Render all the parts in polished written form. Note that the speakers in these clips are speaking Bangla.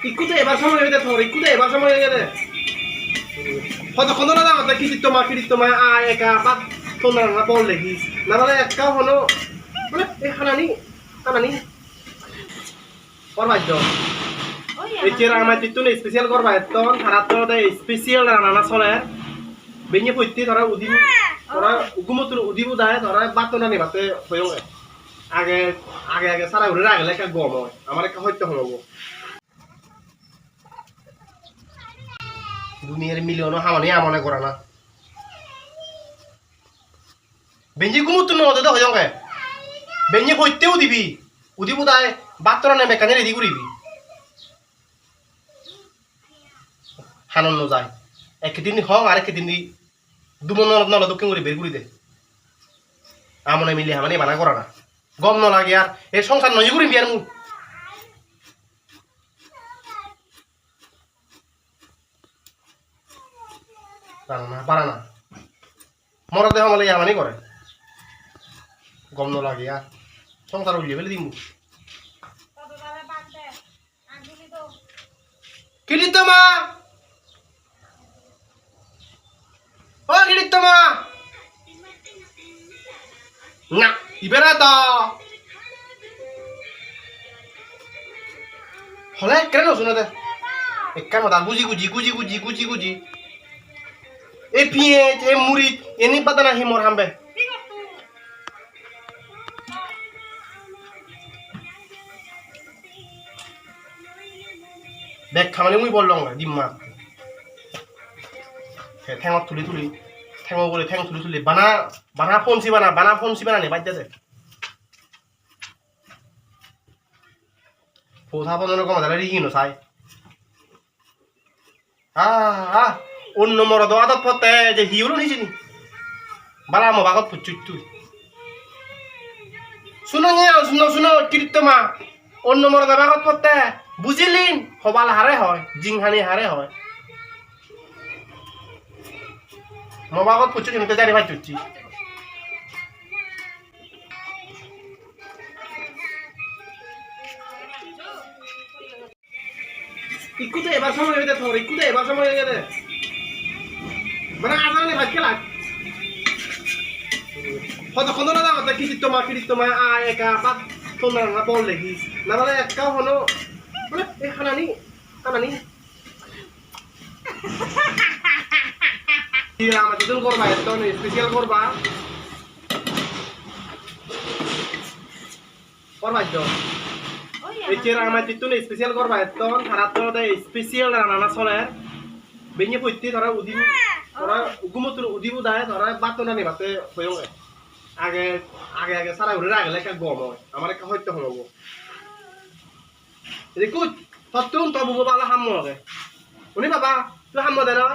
ইকুতে এবার সময় হয়ে যেতে ইকুতে এবার সময় হয়ে যেতে কতক্ষণ না দাঁড়াতে কিরিত্তমা একা পাত তোমরা না বললে কি না বলে একটা হলো মানে এই খানানি করবাইতো এই যে আমার তিতুন স্পেশাল করবাইতো খারাপ তো স্পেশাল রান্না চলে বেñe পইতে ধরা উদিবু ধরা উগুমতুর উদিবু দায় ধরা বাতনা নি বাতে হইও আগে সারা উড়ে রাখলে একটা গম হয় আমার একটা হইতে হলো দুনিয়ার মিলিয়ন হামানি আমনে করে না বেঞ্জি গুমুতুর নদে তো হইও গে বেঞ্জি পইতেও দিবি উদিবু দায় বাতনা নে মেকানে রেডি করিবি হানন যায় একদিন হং আর একদিন দুমন নল দক্ষিণ করে বের করে দে আমনে মিলি হামানি বানা করা না গম ন লাগে আর এই সংসার নই করিম বিয়ার মু রান্না বাড়ানা মরা দেহ মালে হামানি করে গম ন লাগে আর সংসার উলিয়ে ফেলে দিমু কিরিত্তমা ও কিরিত্তমা না ইবেরা তো হলে কেন শুনে দে একখান কথা গুজি এ পিঁয়াজ এ মুড়ি এনি পাতা না হিমর হামবে দেখ খামানি মুই বললাম না ডিম্মা ঠেঙত তুলি ঠেঙ করে ঠেং তুলি বানা ফোনসি বানা নে বাদ দে পোথা পনের কম তাহলে রিগিনো চাই অন্য মরদ আদত পথে যে হিউলো নিছিনি বালা মো বাগত ফুচুই তুই শুনো কীর্তমা অন্য মরদ বাগত পথে বুঝিলিন হবাল হারে হয় জিংহানি হারে হয় মো বাগত ফুচুই নিতে জানি ভাই চুচ্ছি ইকুতে এবার সময় হয়ে যেতে ইকুতে এবার সময় হয়ে যেতে মানে আজানে ভাত খেলা কতক্ষণ না দাঁড়াতে কিরিত্তমা একা পাত তোমরা না বললে কি না বলে একটা হলো মানে এই খানানি আমার দুজন করবা এত স্পেশাল করবা এই যে আমার তিতুন স্পেশাল করবা এত খারাপ তো স্পেশাল রান্না চলে বেñe পইতে ধরা উদিবু ধরা উগুমতুর উদিবু দায় ধরা বাতনা নি বাতে হইও আগে সারা উড়ে রাখলে একটা গম হয় আমার একটা হইতে হলো রিকুত তত্তুন তো বুবো বালা হাম্মু আগে উনি বাবা তুই হাম্মু দে না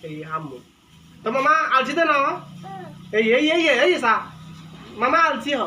এই হাম্মু তো মামা আলছি দে না এই সা মামা আলছি হ